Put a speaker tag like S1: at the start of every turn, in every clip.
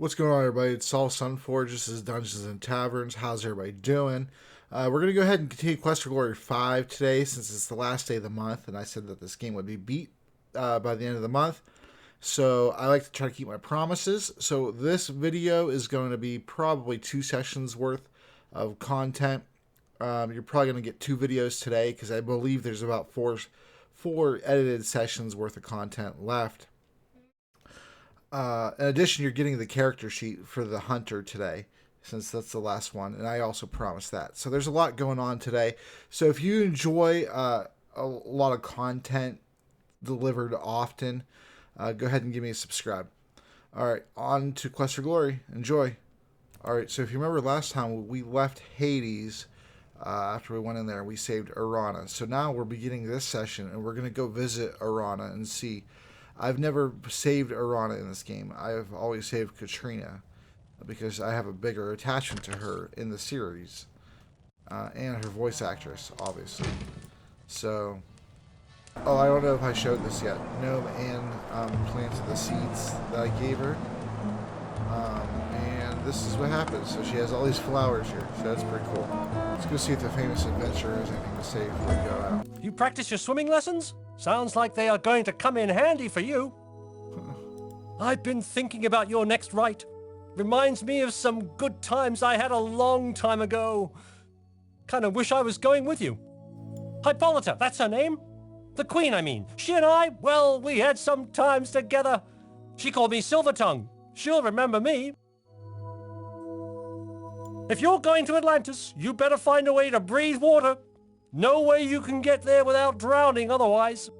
S1: What's going on, everybody? It's Saul Sunforge. This is Dungeons and Taverns. How's everybody doing? We're going to go ahead and continue Quest for Glory 5 today, since it's the last day of the month, and I said that this game would be beat by the end of the month. So I like to try to keep my promises. So this video is going to be probably 2 sessions worth of content. You're probably going to get 2 videos today, because I believe there's about four edited sessions worth of content left. In addition, you're getting the character sheet for the hunter today, since that's the last one, and I also promised that. So there's a lot going on today. So if you enjoy a lot of content delivered often, go ahead and give me a subscribe. All right, on to Quest for Glory. Enjoy. All right, so if you remember last time, we left Hades after we went in there. We saved Arana. So now we're beginning this session, and we're going to go visit Arana and see. I've never saved Arana in this game. I've always saved Katrina because I have a bigger attachment to her in the series and her voice actress, obviously. So, oh, I don't know if I showed this yet. Gnome and planted the seeds that I gave her, and this is what happens. So she has all these flowers here. So that's pretty cool. Let's go see if the famous adventurer has anything to say before we go out.
S2: You practice your swimming lessons? Sounds like they are going to come in handy for you. I've been thinking about your next rite. Reminds me of some good times I had a long time ago. Kind of wish I was going with you. Hippolyta, that's her name? The Queen, I mean. She and I, well, we had some times together. She called me Silvertongue. She'll remember me. If you're going to Atlantis, you better find a way to breathe water. No way you can get there without drowning otherwise.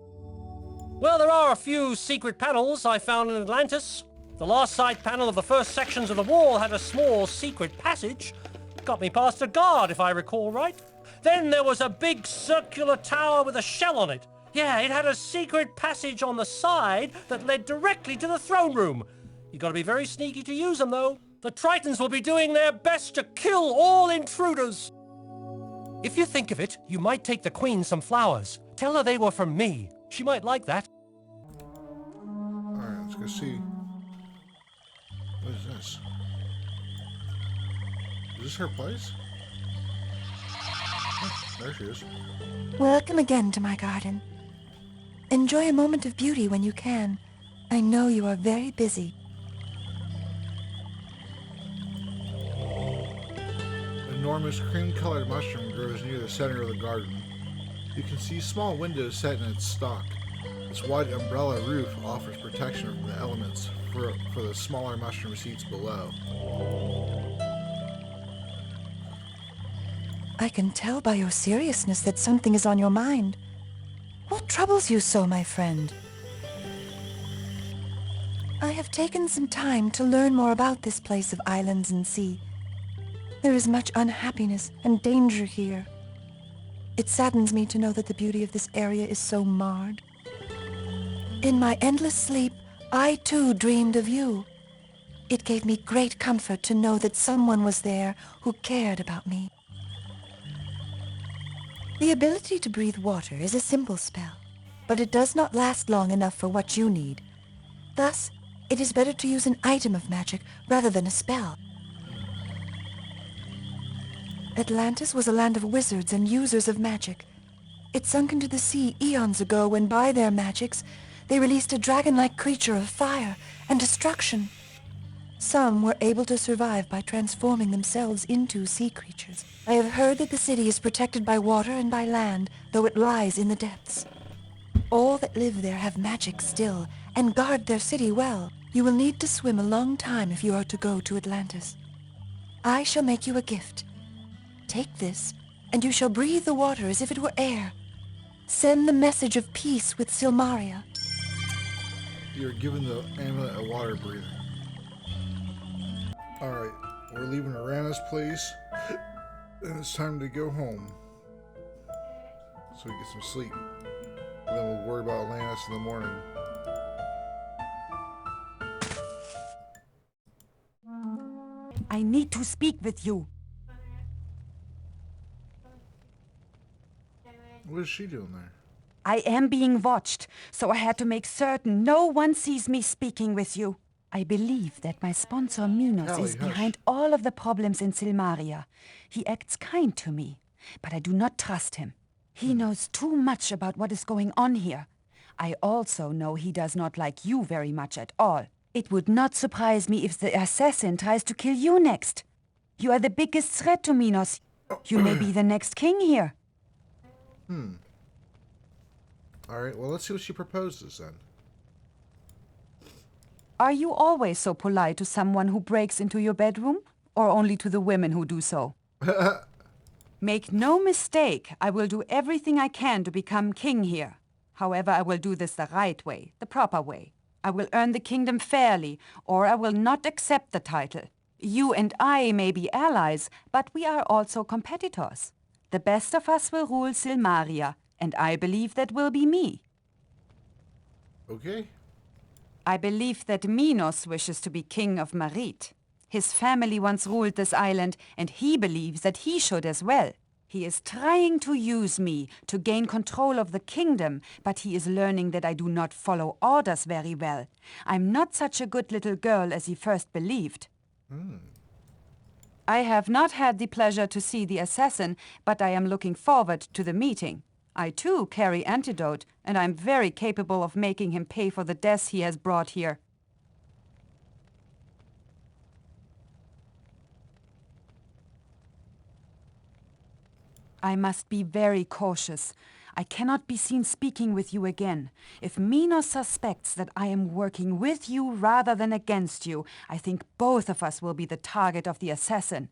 S2: Well, there are a few secret panels I found in Atlantis. The last side panel of the first sections of the wall had a small secret passage. Got me past a guard, if I recall right. Then there was a big circular tower with a shell on it. Yeah, it had a secret passage on the side that led directly to the throne room. You gotta be very sneaky to use them, though. The Tritons will be doing their best to kill all intruders. If you think of it, you might take the Queen some flowers. Tell her they were from me. She might like that.
S1: Alright, let's go see. What is this? Is this her place? Oh, there she is.
S3: Welcome again to my garden. Enjoy a moment of beauty when you can. I know you are very busy.
S1: An enormous cream-colored mushroom grows near the center of the garden. You can see small windows set in its stalk. Its wide umbrella roof offers protection from the elements for the smaller mushroom seeds below.
S3: I can tell by your seriousness that something is on your mind. What troubles you so, my friend? I have taken some time to learn more about this place of islands and sea. There is much unhappiness and danger here. It saddens me to know that the beauty of this area is so marred. In my endless sleep, I too dreamed of you. It gave me great comfort to know that someone was there who cared about me. The ability to breathe water is a simple spell, but it does not last long enough for what you need. Thus, it is better to use an item of magic rather than a spell. Atlantis was a land of wizards and users of magic. It sunk into the sea eons ago when by their magics they released a dragon-like creature of fire and destruction. Some were able to survive by transforming themselves into sea creatures. I have heard that the city is protected by water and by land, though it lies in the depths. All that live there have magic still and guard their city well. You will need to swim a long time if you are to go to Atlantis. I shall make you a gift. Take this, and you shall breathe the water as if it were air. Send the message of peace with Silmaria.
S1: You're given the amulet of water breathing. Alright, we're leaving Arana's place, and it's time to go home. So we get some sleep. And then we'll worry about Atlantis in the morning.
S4: I need to speak with you.
S1: What is she doing there?
S4: I am being watched, so I had to make certain no one sees me speaking with you. I believe that my sponsor Minos
S1: Callie,
S4: is
S1: hush.
S4: behind all of the problems in Silmaria. He acts kind to me, but I do not trust him. He knows too much about what is going on here. I also know he does not like you very much at all. It would not surprise me if the assassin tries to kill you next. You are the biggest threat to Minos. You may be the next king here.
S1: Alright, well, let's see what she proposes then.
S4: Are you always so polite to someone who breaks into your bedroom? Or only to the women who do so? Make no mistake, I will do everything I can to become king here. However, I will do this the right way, the proper way. I will earn the kingdom fairly, or I will not accept the title. You and I may be allies, but we are also competitors. The best of us will rule Silmaria, and I believe that will be me.
S1: Okay.
S4: I believe that Minos wishes to be king of Marit. His family once ruled this island, and he believes that he should as well. He is trying to use me to gain control of the kingdom, but he is learning that I do not follow orders very well. I'm not such a good little girl as he first believed. I have not had the pleasure to see the assassin, but I am looking forward to the meeting. I too carry antidote, and I'm very capable of making him pay for the deaths he has brought here. I must be very cautious. I cannot be seen speaking with you again. If Minos suspects that I am working with you rather than against you, I think both of us will be the target of the assassin.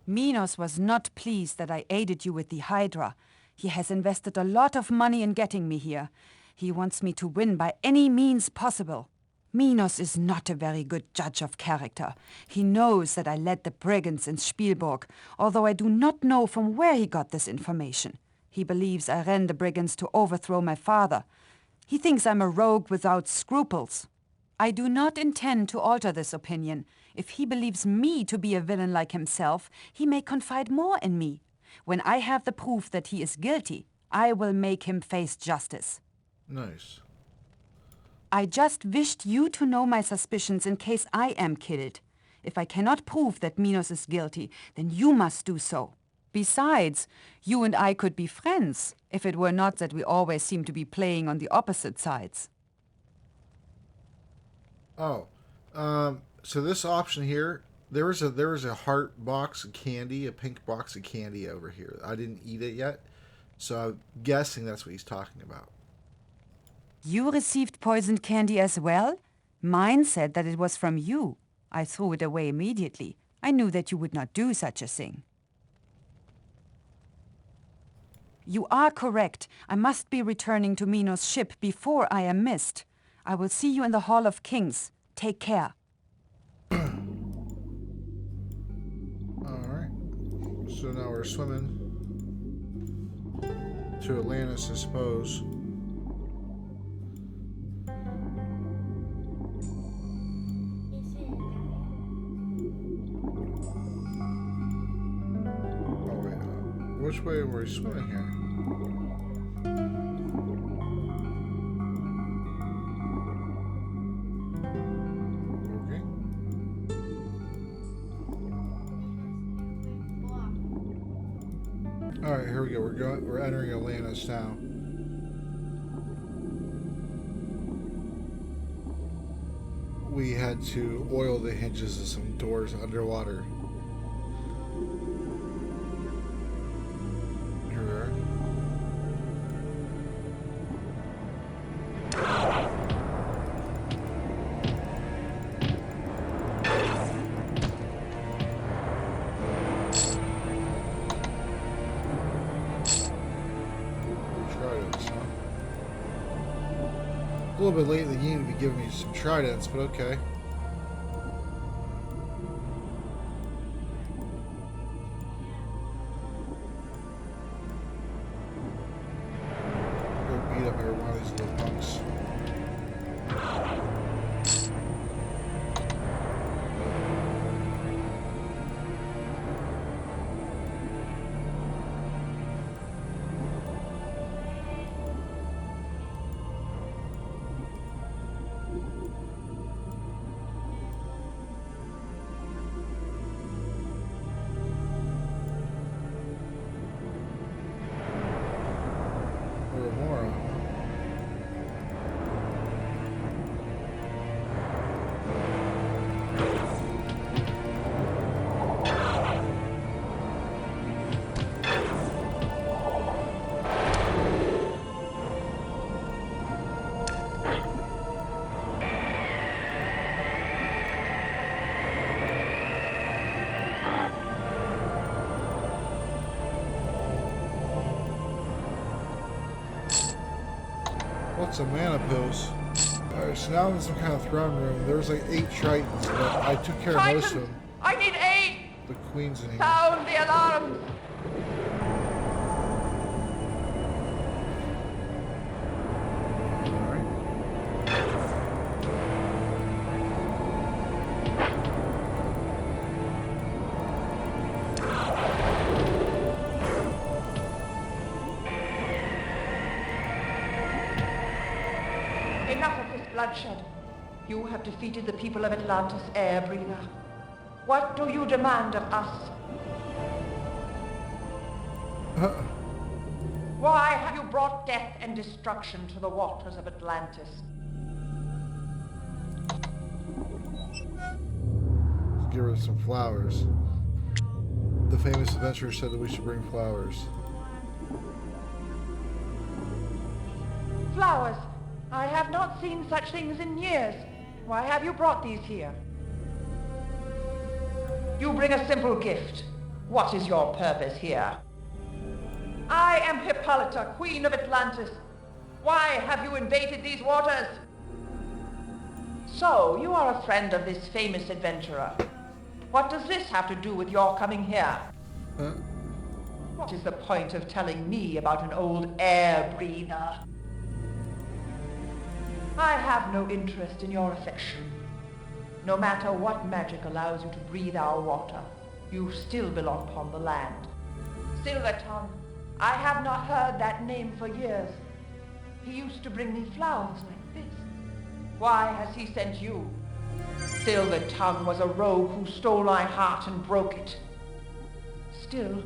S4: Minos was not pleased that I aided you with the Hydra. He has invested a lot of money in getting me here. He wants me to win by any means possible. Minos is not a very good judge of character. He knows that I led the brigands in Spielburg, although I do not know from where he got this information. He believes I ran the brigands to overthrow my father. He thinks I'm a rogue without scruples. I do not intend to alter this opinion. If he believes me to be a villain like himself, he may confide more in me. When I have the proof that he is guilty, I will make him face justice.
S1: Nice.
S4: I just wished you to know my suspicions in case I am killed. If I cannot prove that Minos is guilty, then you must do so. Besides, you and I could be friends, if it were not that we always seem to be playing on the opposite sides.
S1: Oh, so this option here, there was a heart box of candy, a pink box of candy over here. I didn't eat it yet, so I'm guessing that's what he's talking about.
S4: You received poisoned candy as well? Mine said that it was from you. I threw it away immediately. I knew that you would not do such a thing. You are correct. I must be returning to Minos' ship before I am missed. I will see you in the Hall of Kings. Take care.
S1: Alright. So now we're swimming to Atlantis, I suppose. Oh, wait. Which way were we swimming here? Okay. Alright, here we go. We're entering Atlantis now. We had to oil the hinges of some doors underwater. Here we are. Tridents, huh? A little bit late in the game to be giving me some tridents, but okay. Go beat up every one of these little punks. lots of mana pills. Alright, so now I'm in some kind of throne room. There's like 8 tritons, but I took care of most of them.
S5: I need aid!
S1: The queen's in here.
S5: Sound the alarms! Enough of this bloodshed. You have defeated the people of Atlantis, air breather. What do you demand of us? Why have you brought death and destruction to the waters of Atlantis?
S1: Give her some flowers. The famous adventurer said that we should bring flowers.
S5: Flowers. I have not seen such things in years. Why have you brought these here? You bring a simple gift. What is your purpose here? I am Hippolyta, Queen of Atlantis. Why have you invaded these waters? So, you are a friend of this famous adventurer. What does this have to do with your coming here? What is the point of telling me about an old air breather? I have no interest in your affection. No matter what magic allows you to breathe our water, you still belong upon the land. Silver Tongue, I have not heard that name for years. He used to bring me flowers like this. Why has he sent you? Silver Tongue was a rogue who stole my heart and broke it. Still,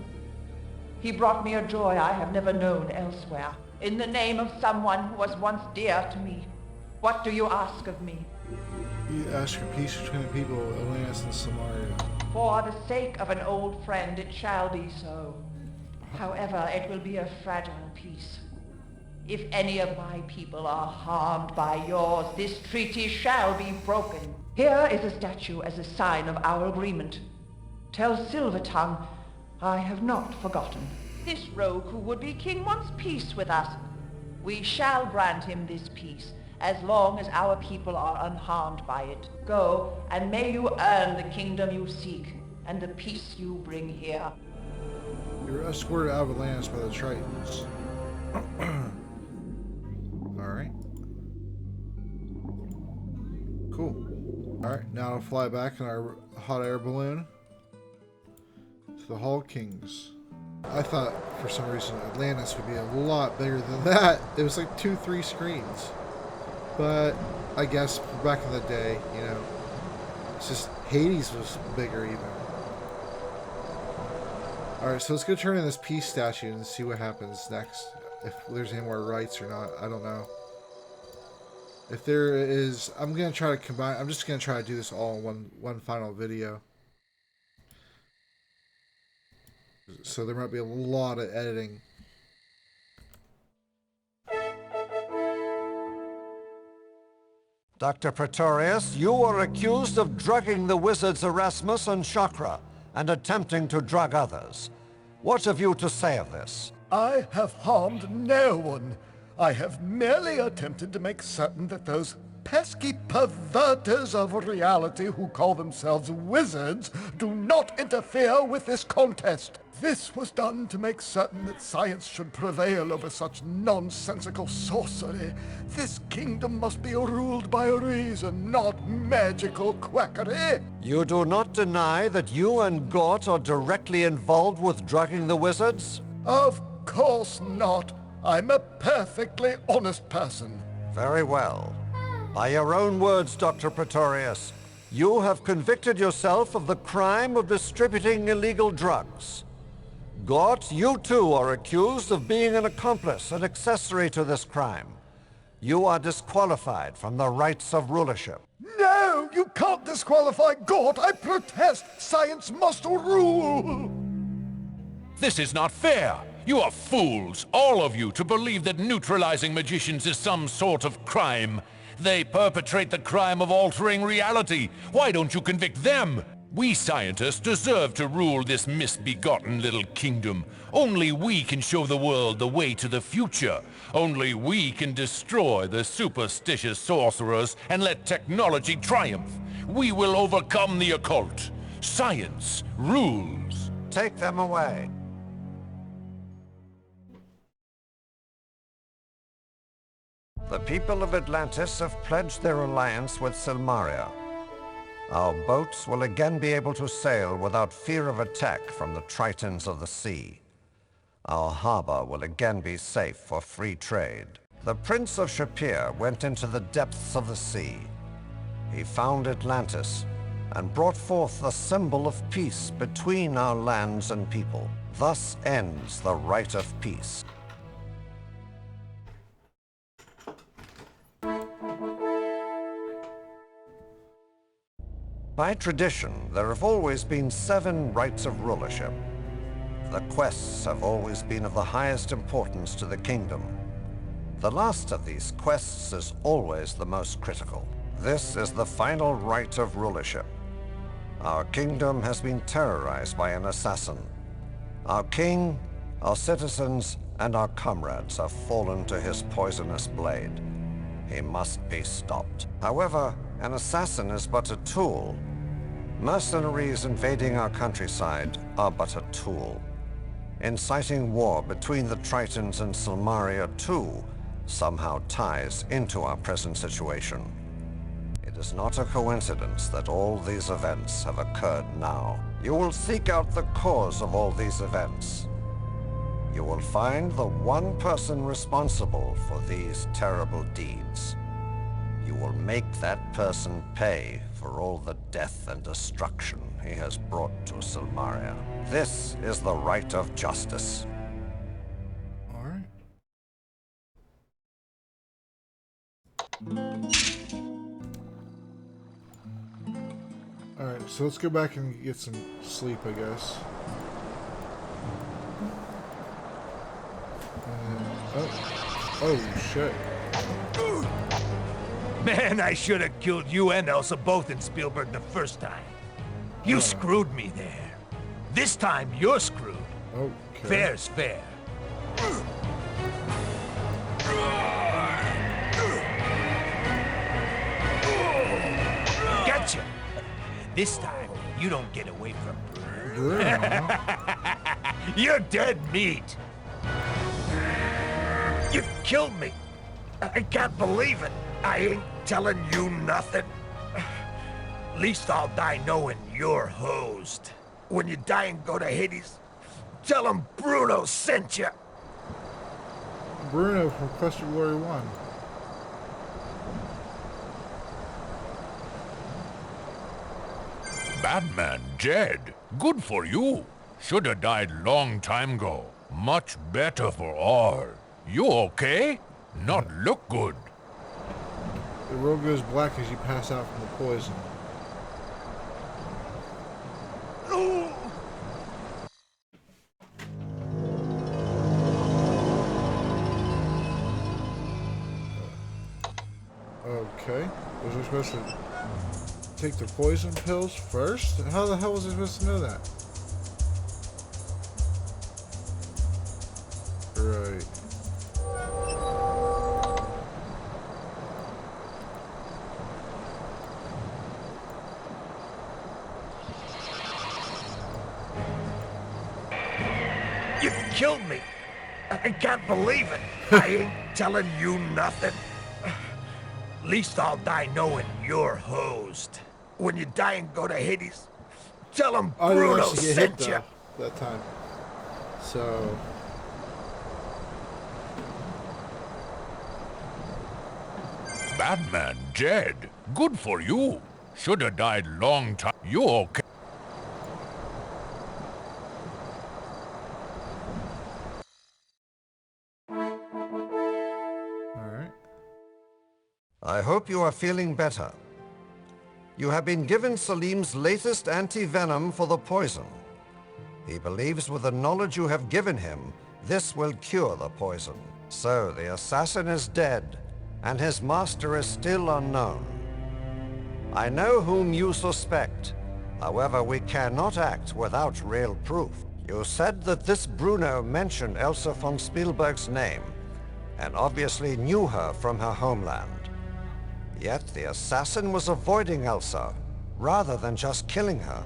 S5: he brought me a joy I have never known elsewhere, in the name of someone who was once dear to me. What do you ask of me?
S1: You ask for peace between the people of Atlantis and Samaria.
S5: For the sake of an old friend, it shall be so. However, it will be a fragile peace. If any of my people are harmed by yours, this treaty shall be broken. Here is a statue as a sign of our agreement. Tell Silvertongue I have not forgotten. This rogue who would be king wants peace with us. We shall grant him this peace, as long as our people are unharmed by it. Go, and may you earn the kingdom you seek, and the peace you bring here.
S1: You're escorted out of Atlantis by the Tritons. Alright. Cool. Alright, now I'll fly back in our hot air balloon to the Hall of Kings. I thought, for some reason, Atlantis would be a lot bigger than that. It was like 2-3 screens. But I guess back in the day, you know, it's just Hades was bigger even. Alright, so let's go turn in this peace statue and see what happens next. If there's any more rights or not, I don't know. If there is, I'm going to try to combine, I'm just going to try to do this all in one final video. So there might be a lot of editing.
S6: Dr. Pretorius, you are accused of drugging the wizards Erasmus and Chakra and attempting to drug others. What have you to say of this?
S7: I have harmed no one. I have merely attempted to make certain that those pesky perverters of reality who call themselves wizards do not interfere with this contest. This was done to make certain that science should prevail over such nonsensical sorcery. This kingdom must be ruled by reason, not magical quackery.
S6: You do not deny that you and Gort are directly involved with drugging the wizards?
S7: Of course not. I'm a perfectly honest person.
S6: Very well. By your own words, Dr. Pretorius, you have convicted yourself of the crime of distributing illegal drugs. Gort, you too are accused of being an accomplice and accessory to this crime. You are disqualified from the rights of rulership.
S7: No, you can't disqualify Gort. I protest. Science must rule.
S8: This is not fair. You are fools, all of you, to believe that neutralizing magicians is some sort of crime. They perpetrate the crime of altering reality. Why don't you convict them? We scientists deserve to rule this misbegotten little kingdom. Only we can show the world the way to the future. Only we can destroy the superstitious sorcerers and let technology triumph. We will overcome the occult. Science rules.
S6: Take them away. The people of Atlantis have pledged their alliance with Silmaria. Our boats will again be able to sail without fear of attack from the Tritons of the sea. Our harbor will again be safe for free trade. The Prince of Shapir went into the depths of the sea. He found Atlantis and brought forth the symbol of peace between our lands and people. Thus ends the right of peace. By tradition, there have always been 7 rights of rulership. The quests have always been of the highest importance to the kingdom. The last of these quests is always the most critical. This is the final right of rulership. Our kingdom has been terrorized by an assassin. Our king, our citizens, and our comrades have fallen to his poisonous blade. He must be stopped. However, an assassin is but a tool. Mercenaries invading our countryside are but a tool. Inciting war between the Tritons and Silmaria too somehow ties into our present situation. It is not a coincidence that all these events have occurred now. You will seek out the cause of all these events. You will find the one person responsible for these terrible deeds. You will make that person pay for all the death and destruction he has brought to Silmaria. This is the right of justice.
S1: Alright. Alright, so let's go back and get some sleep, I guess. Oh shit.
S9: Man, I should have killed you and Elsa both in Spielberg the first time. You screwed me there. This time, you're screwed.
S1: Okay.
S9: Fair's fair. Gotcha! This time, you don't get away from
S1: Bruno.
S9: You're dead meat! You killed me! I can't believe it! I ain't telling you nothing. Least I'll die knowing you're hosed. When you die and go to Hades, tell him Bruno sent you.
S1: Bruno from Quest for Glory 1.
S8: Batman dead. Good for you. Should have died long time ago. Much better for all. You okay? Not look good.
S1: The road goes black as you pass out from the poison. Okay. Was I supposed to take the poison pills first? How the hell was I supposed to know that? Right.
S9: You killed me. I can't believe it. I ain't telling you nothing. Least I'll die knowing you're hosed. When you die and go to Hades, tell him
S1: I didn't
S9: Bruno
S1: actually get hit
S9: sent you.
S1: though, that time. So...
S8: Batman dead. Good for you. Should have died long time. You okay?
S1: Alright.
S6: I hope you are feeling better. You have been given Salim's latest anti-venom for the poison. He believes with the knowledge you have given him, this will cure the poison. So the assassin is dead, and his master is still unknown. I know whom you suspect. However, we cannot act without real proof. You said that this Bruno mentioned Elsa von Spielberg's name, and obviously knew her from her homeland. Yet the assassin was avoiding Elsa, rather than just killing her,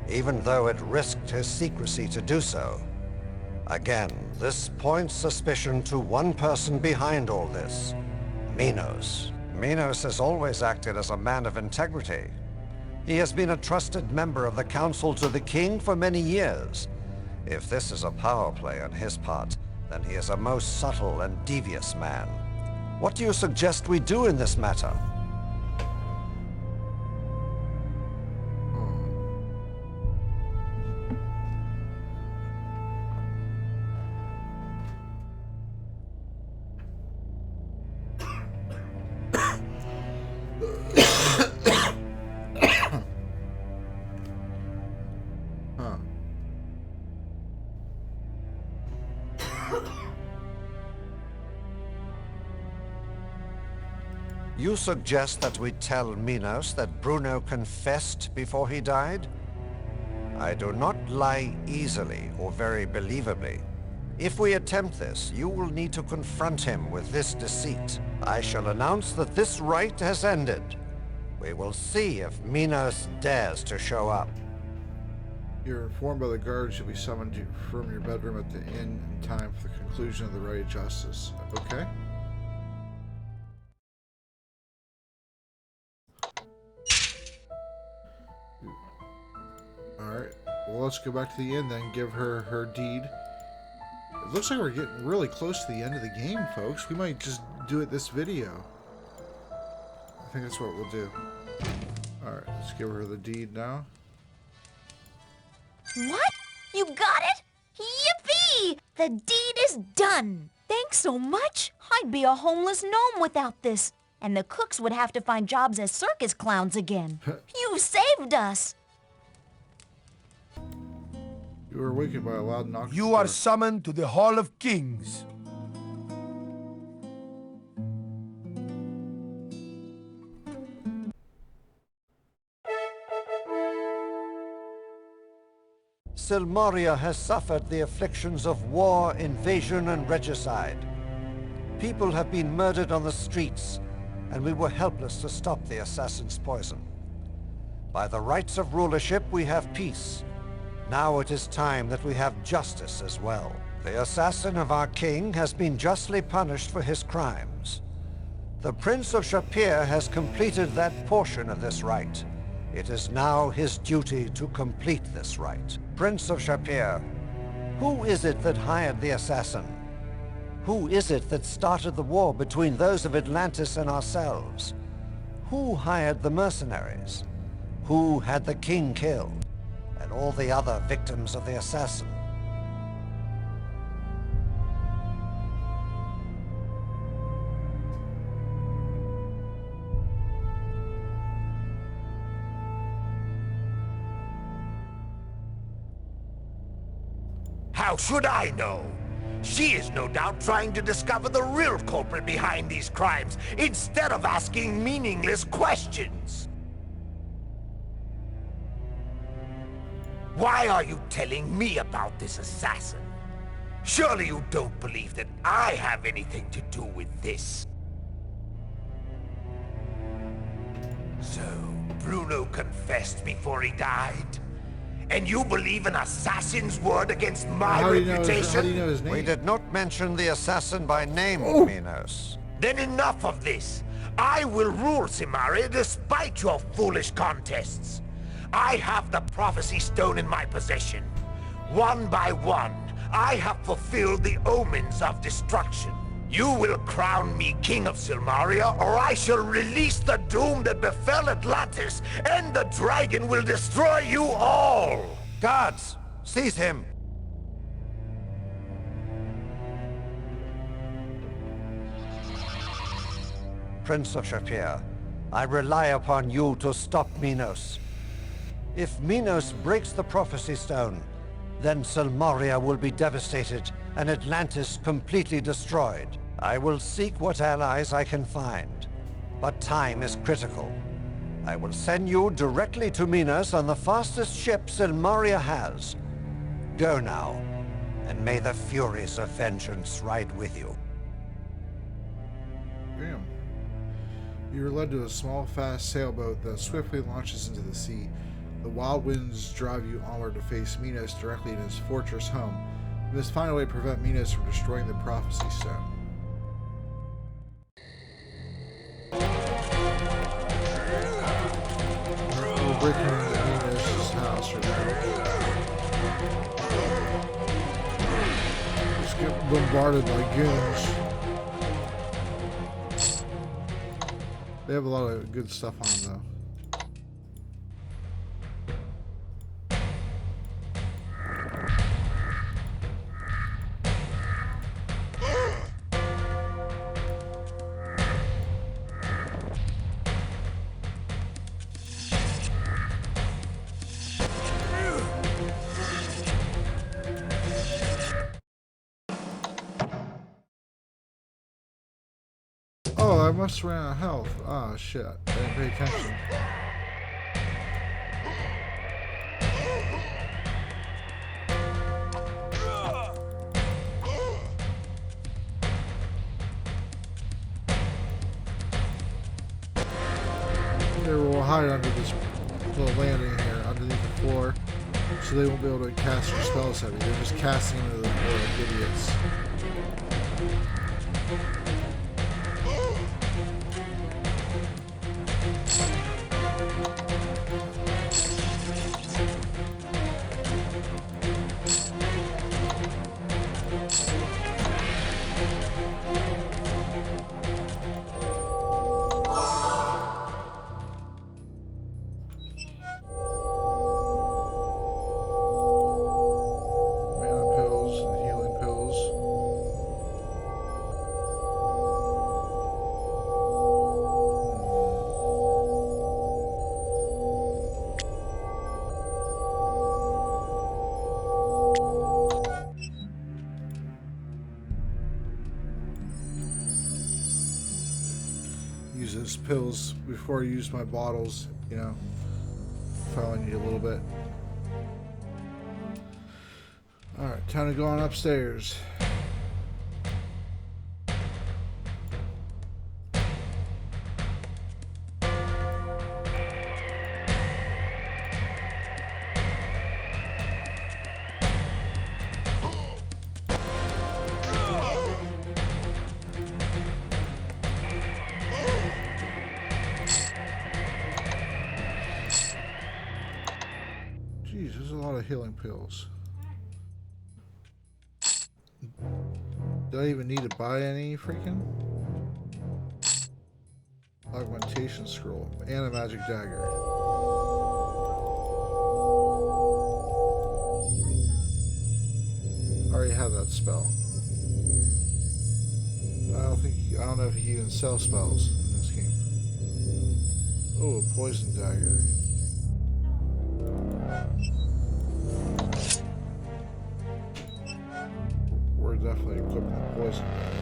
S6: even though it risked his secrecy to do so. Again, this points suspicion to one person behind all this, Minos. Minos has always acted as a man of integrity. He has been a trusted member of the Council to the King for many years. If this is a power play on his part, then he is a most subtle and devious man. What do you suggest we do in this matter? You suggest that we tell Minos that Bruno confessed before he died? I do not lie easily or very believably. If we attempt this, you will need to confront him with this deceit. I shall announce that this rite has ended. We will see if Minos dares to show up.
S1: You're informed by the guards you'll be summoned from your bedroom at the inn in time for the conclusion of the rite of justice. Okay. Alright, well let's go back to the inn then, give her her deed. It looks like we're getting really close to the end of the game, folks. We might just do it this video. I think that's what we'll do. Alright, let's give her the deed now.
S10: What? You got it? Yippee! The deed is done! Thanks so much. I'd be a homeless gnome without this. And the cooks would have to find jobs as circus clowns again. You saved us!
S1: You were awakened by a loud knock. at the
S9: You are
S1: door.
S9: summoned to the Hall of Kings.
S6: Silmaria has suffered the afflictions of war, invasion, and regicide. People have been murdered on the streets, and we were helpless to stop the assassin's poison. By the rights of rulership, we have peace. Now it is time that we have justice as well. The assassin of our king has been justly punished for his crimes. The Prince of Shapir has completed that portion of this rite. It is now his duty to complete this rite. Prince of Shapir, who is it that hired the assassin? Who is it that started the war between those of Atlantis and ourselves? Who hired the mercenaries? Who had the king killed? And all the other victims of the assassin?
S9: How should I know? She is no doubt trying to discover the real culprit behind these crimes, instead of asking meaningless questions. Why are you telling me about this assassin? Surely you don't believe that I have anything to do with this. So, Bruno confessed before he died? And you believe an assassin's word against my reputation?
S1: How do you know his name?
S6: We did not mention the assassin by name, Minos.
S9: Then enough of this. I will rule Simaria despite your foolish contests. I have the prophecy stone in my possession. One by one, I have fulfilled the omens of destruction. You will crown me king of Silmaria, or I shall release the doom that befell Atlantis, and the dragon will destroy you all!
S6: Guards, seize him! Prince of Shapir, I rely upon you to stop Minos. If Minos breaks the prophecy stone, then Silmaria will be devastated and Atlantis completely destroyed. I will seek what allies I can find, but time is critical. I will send you directly to Minos on the fastest ship Silmaria has. Go now, and may the Furies of Vengeance ride with you.
S1: Damn. You are led to a small, fast sailboat that swiftly launches into the sea. The wild winds drive you onward to face Minos directly in his fortress home. You must find a way to prevent Minos from destroying the Prophecy Stone. We're breaking into Minos' house right now. Just get bombarded by goons. They have a lot of good stuff on them, though. Oh, I must have ran out of health. Oh, shit. I didn't pay attention. They will hide under this little landing here, underneath the floor, so they won't be able to cast their spells heavy. They're just casting into the floor like idiots. Mana pills and healing pills. Use those pills before I use my bottles, you know, if I only need a little bit. Alright, time to go on upstairs. Jeez, there's a lot of healing pills. Do I even need to buy any freaking? Augmentation scroll and a magic dagger. I already have that spell. I don't know if you can even sell spells in this game. Oh, a poison dagger. We're definitely equipping the poison dagger.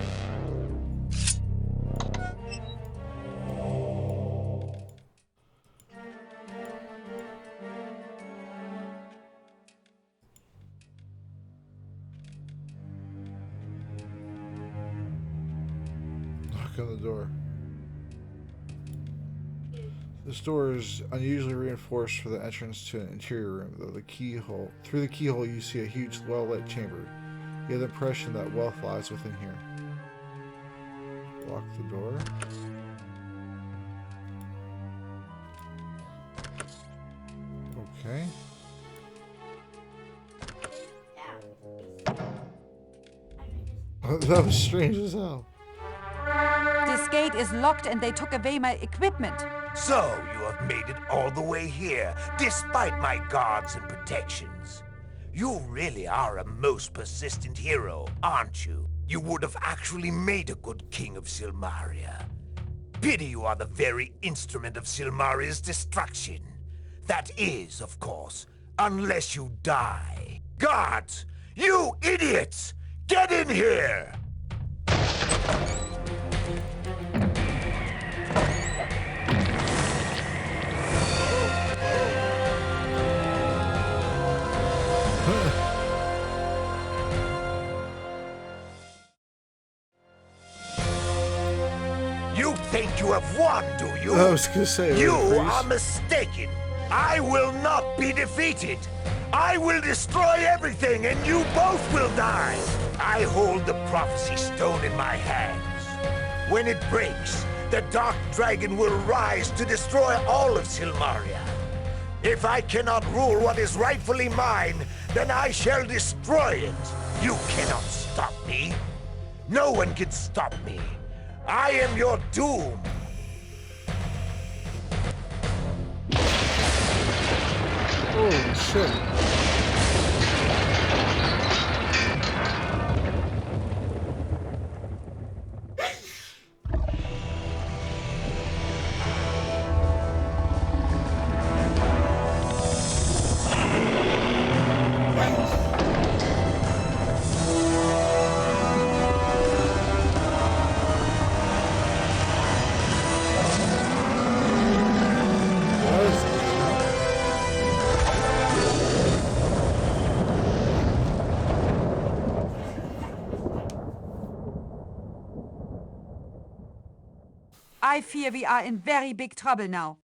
S1: Knock on the door. This door is unusually reinforced for the entrance to an interior room, though through the keyhole you see a huge, well-lit chamber. You have the impression that wealth lies within here. Lock the door. Okay. That was strange as hell.
S4: This gate is locked and they took away my equipment.
S9: So, you have made it all the way here, despite my guards and protections. You really are a most persistent hero, aren't you? You would have actually made a good king of Silmaria. Pity you are the very instrument of Silmaria's destruction. That is, of course, unless you die. Guards! You idiots! Get in here! think you have won, do you?
S1: I was gonna say,
S9: You
S1: freeze.
S9: are mistaken. I will not be defeated. I will destroy everything and you both will die. I hold the prophecy stone in my hands. When it breaks, the dark dragon will rise to destroy all of Silmaria. If I cannot rule what is rightfully mine, then I shall destroy it. You cannot stop me. No one can stop me. I am your doom.
S1: Holy shit.
S4: I fear we are in very big trouble now.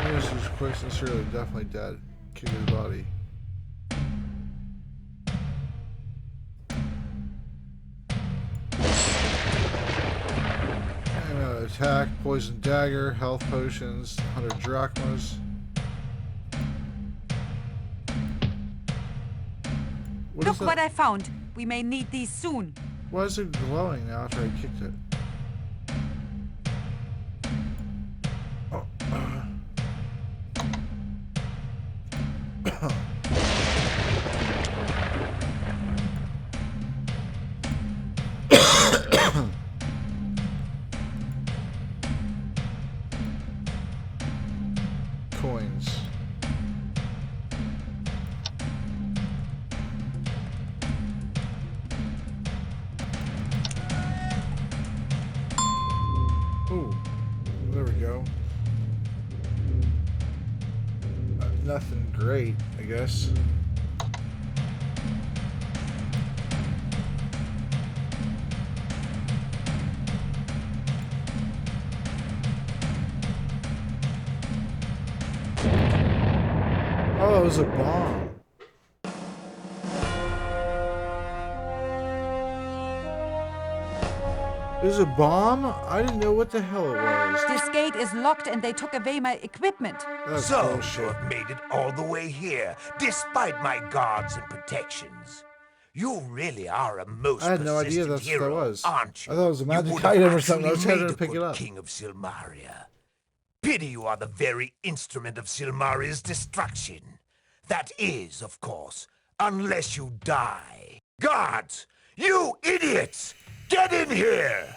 S1: This is quick, sincerely, definitely dead. Kick his body. Attack, poison dagger, health potions, 100 drachmas.
S4: Look what I found. We may need these soon.
S1: Why is it glowing now after I kicked it? Coins. Ooh, there we go. Nothing great, I guess. Oh, it was a bomb. It was a bomb? I didn't know what the hell it was.
S4: This gate is locked and they took away my equipment.
S1: That's
S9: So you
S1: bullshit.
S9: have made it all the way here, despite my guards and protections. You really are a most
S1: I had no idea
S9: persistent
S1: that's what that
S9: hero,
S1: was.
S9: aren't you?
S1: I thought it was a
S9: You
S1: magic
S9: would have
S1: item or something. I was
S9: actually
S1: trying to
S9: made a
S1: pick it
S9: good
S1: up.
S9: King of Silmaria. Pity you are the very instrument of Silmaria's destruction. That is, of course, unless you die. Guards! You idiots! Get in here!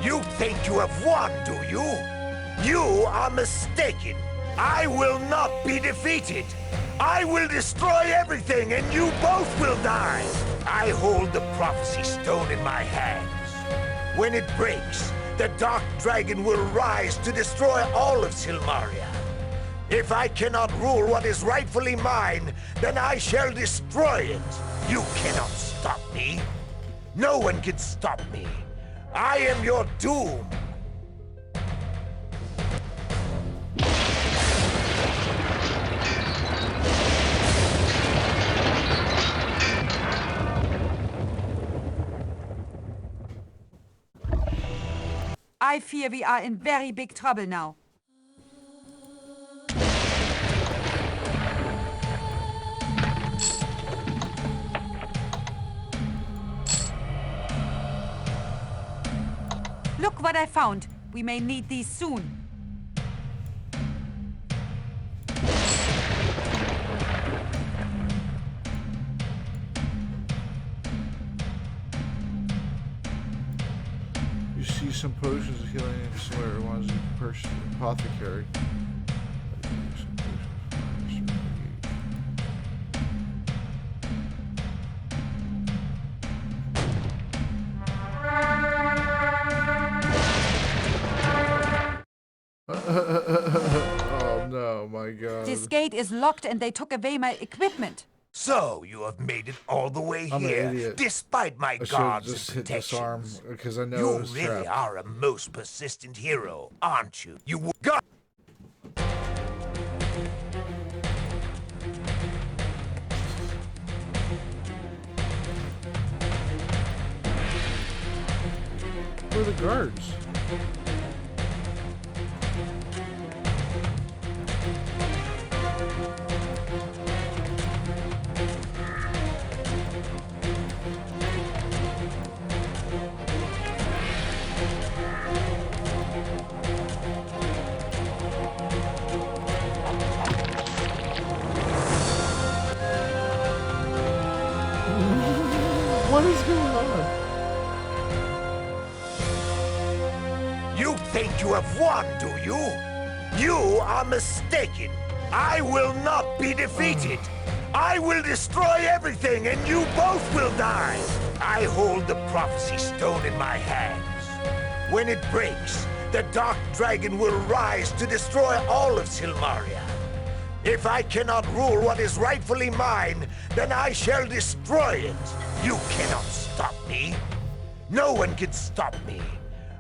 S9: You think you have won, do you? You are mistaken. I will not be defeated. I will destroy everything and you both will die. I hold the prophecy stone in my hands. When it breaks, the dark dragon will rise to destroy all of Silmaria. If I cannot rule what is rightfully mine, then I shall destroy it. You cannot stop me. No one can stop me. I am your doom.
S4: I fear we are in very big trouble now. Look what I found. We may need these soon.
S1: use some potions of healing and similar ones in apothecary. Oh no, my God.
S4: This gate is locked and they took away my equipment.
S9: So, you have made it all the way
S1: I'm an
S9: here,
S1: idiot.
S9: despite my
S1: I should
S9: guards
S1: just
S9: and
S1: hit disarm
S9: protections.
S1: because I know it
S9: You
S1: was
S9: really
S1: trapped.
S9: are a most persistent hero, aren't you? You got.
S1: Where are the guards? What is going on?
S9: You think you have won, do you? You are mistaken. I will not be defeated. I will destroy everything and you both will die. I hold the prophecy stone in my hands. When it breaks, the dark dragon will rise to destroy all of Silmaria. If I cannot rule what is rightfully mine, then I shall destroy it. You cannot stop me. No one can stop me.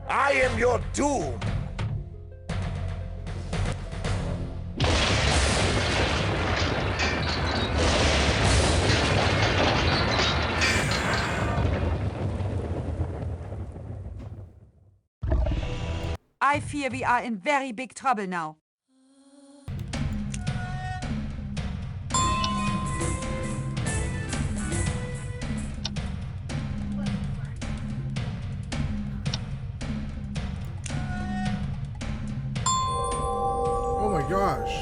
S9: I am your doom.
S4: I fear we are in very big trouble now.
S1: Oh my gosh.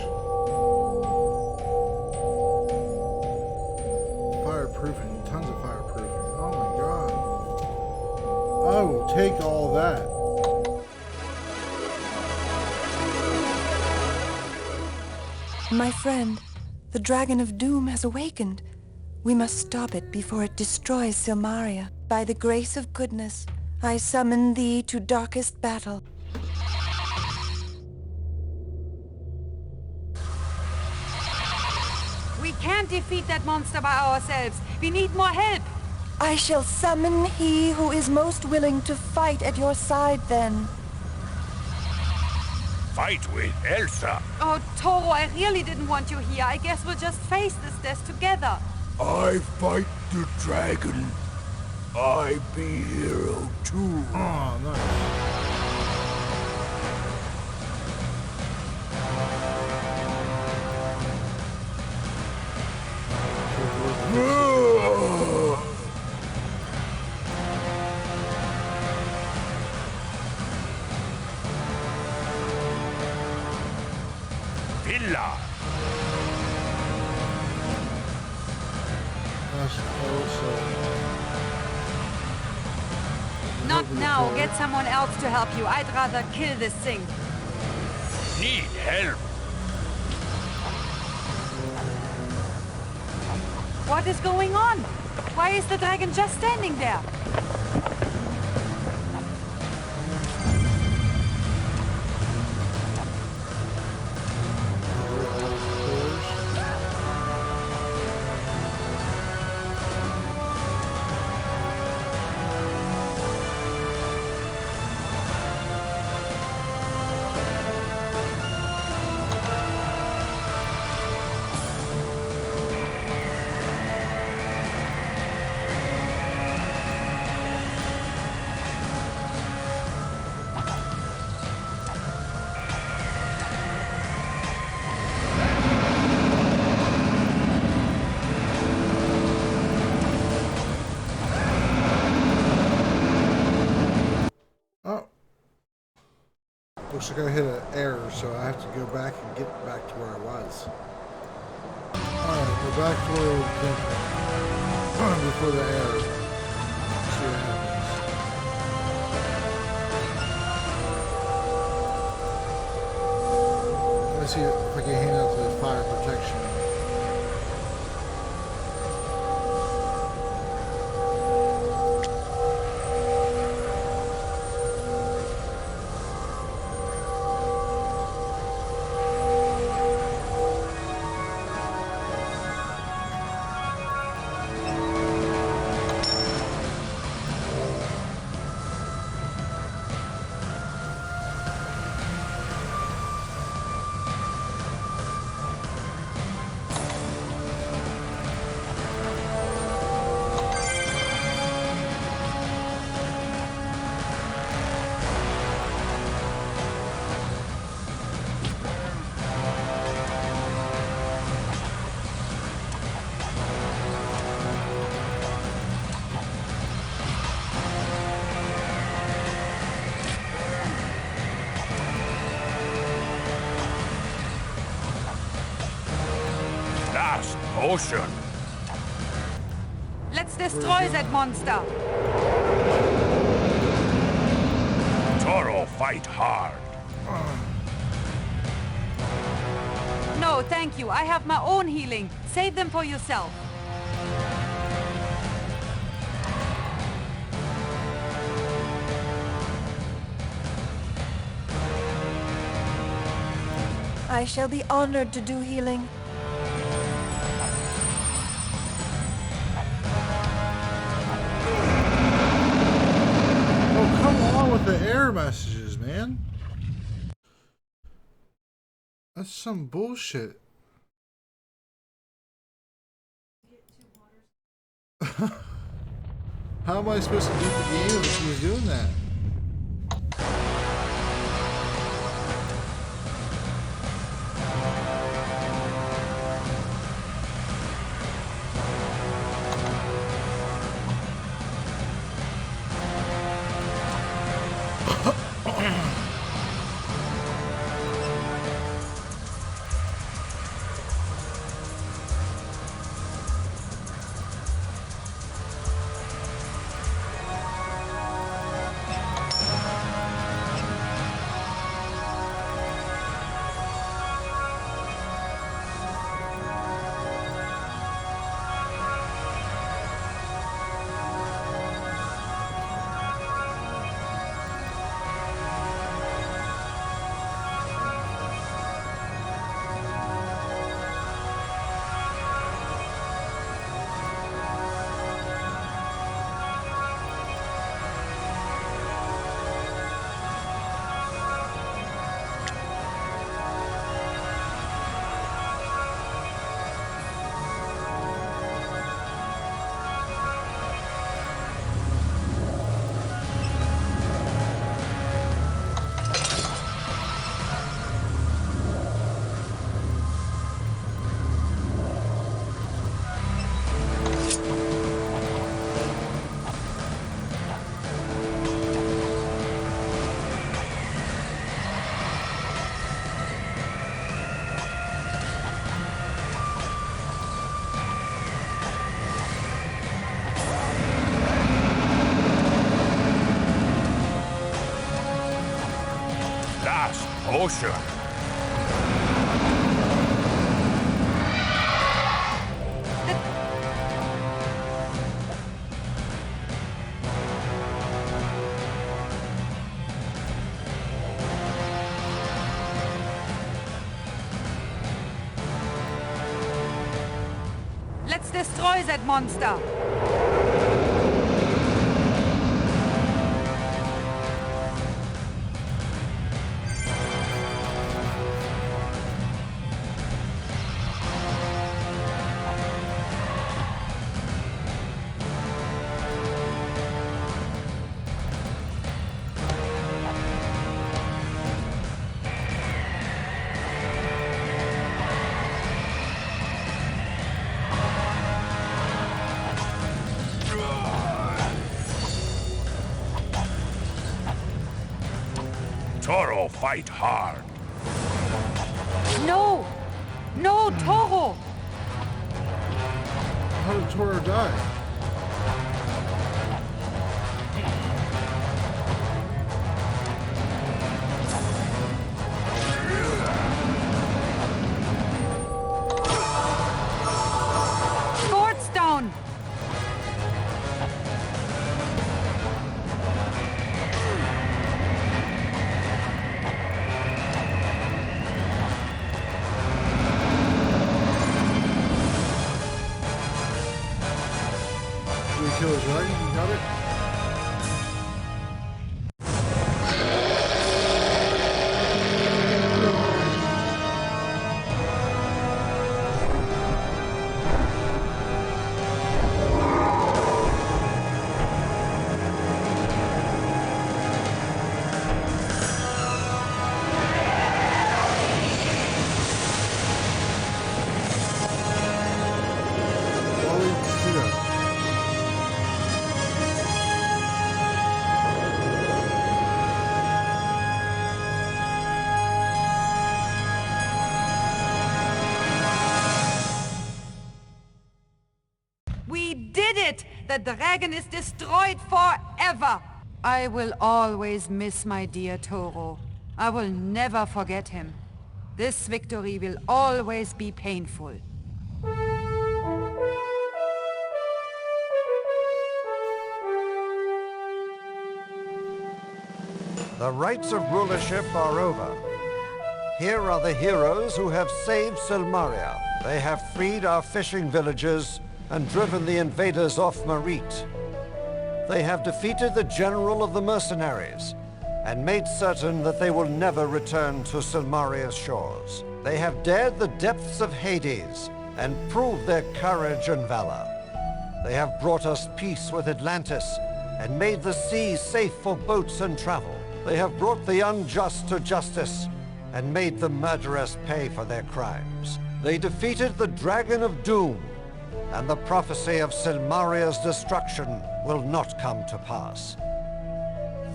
S1: Fireproofing, tons of fireproofing. Oh my god. I will take all that.
S3: My friend, the Dragon of Doom has awakened. We must stop it before it destroys Silmaria. By the grace of goodness, I summon thee to darkest battle.
S4: We can't defeat that monster by ourselves. We need more help.
S3: I shall summon he who is most willing to fight at your side then.
S8: Fight with Elsa.
S4: Oh, Toro, I really didn't want you here. I guess we'll just face this death together.
S9: I fight the dragon. I be hero too.
S1: Oh, nice.
S8: Villa.
S1: That's close.
S4: Not now. Get someone else to help you. I'd rather kill this thing.
S8: Need help.
S4: What is going on? Why is the dragon just standing there?
S1: Oh. Looks like I hit an error, so I have to go back and get back to where I was. Alright, go back to where we came from. Before the error. See what happens. Let's see if I can hand out the fire protection.
S8: Last potion.
S4: Let's destroy that monster.
S8: Toro, fight hard.
S4: No, thank you. I have my own healing. Save them for yourself.
S3: I shall be honored to do healing.
S1: Oh, come on with the error messages, man. That's some bullshit. How am I supposed to beat the game if he's doing that?
S8: Last potion.
S4: Let's destroy that monster.
S8: Toro, fight hard.
S4: No! No, Toro!
S1: How did Toro die? we kill the dragon? You got it?
S4: We did it! The dragon is destroyed forever! I will always miss my dear Toro. I will never forget him. This victory will always be painful.
S6: The rights of rulership are over. Here are the heroes who have saved Silmaria. They have freed our fishing villages and driven the invaders off Marit. They have defeated the general of the mercenaries and made certain that they will never return to Silmaria's shores. They have dared the depths of Hades and proved their courage and valor. They have brought us peace with Atlantis and made the seas safe for boats and travel. They have brought the unjust to justice and made the murderers pay for their crimes. They defeated the Dragon of Doom, and the prophecy of Silmaria's destruction will not come to pass.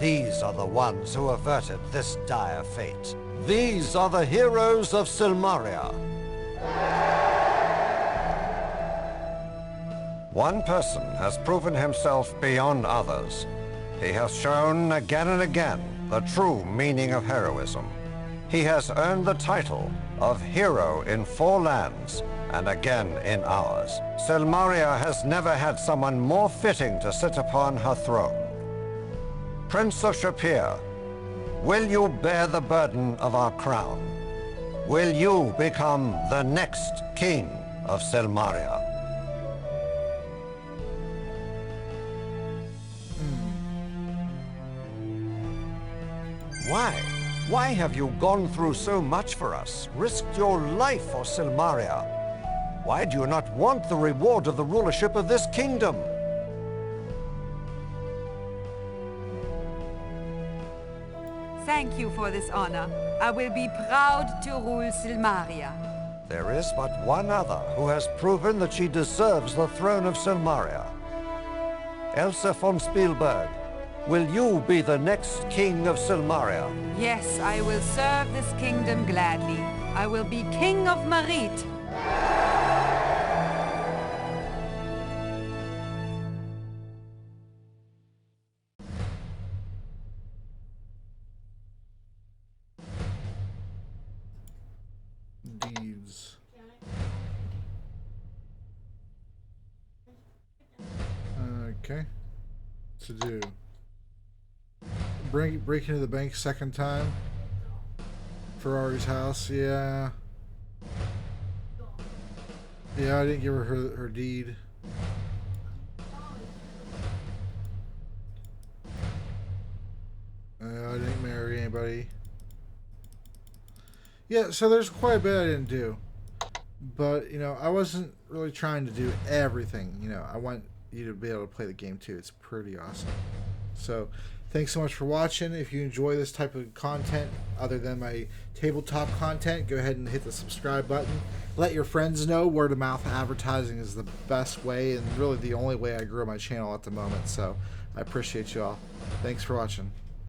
S6: These are the ones who averted this dire fate. These are the heroes of Silmaria. One person has proven himself beyond others. He has shown again and again the true meaning of heroism. He has earned the title of Hero in 4 lands, and again in ours. Silmaria has never had someone more fitting to sit upon her throne. Prince of Shapir, will you bear the burden of our crown? Will you become the next king of Silmaria? Why? Why have you gone through so much for us, risked your life for Silmaria? Why do you not want the reward of the rulership of this kingdom?
S4: Thank you for this honor. I will be proud to rule Silmaria.
S6: There is but one other who has proven that she deserves the throne of Silmaria. Elsa von Spielberg, will you be the next king of Silmaria?
S4: Yes, I will serve this kingdom gladly. I will be king of Marit.
S1: Deeds. Okay. To do. Break into the bank second time. Ferrari's house, yeah. Yeah, I didn't give her her deed. I didn't marry anybody. Yeah, so there's quite a bit I didn't do. But, you know, I wasn't really trying to do everything. You know, I want you to be able to play the game too. It's pretty awesome. So, thanks so much for watching. If you enjoy this type of content, other than my tabletop content, go ahead and hit the subscribe button. Let your friends know. Word of mouth advertising is the best way and really the only way I grow my channel at the moment. So, I appreciate you all. Thanks for watching.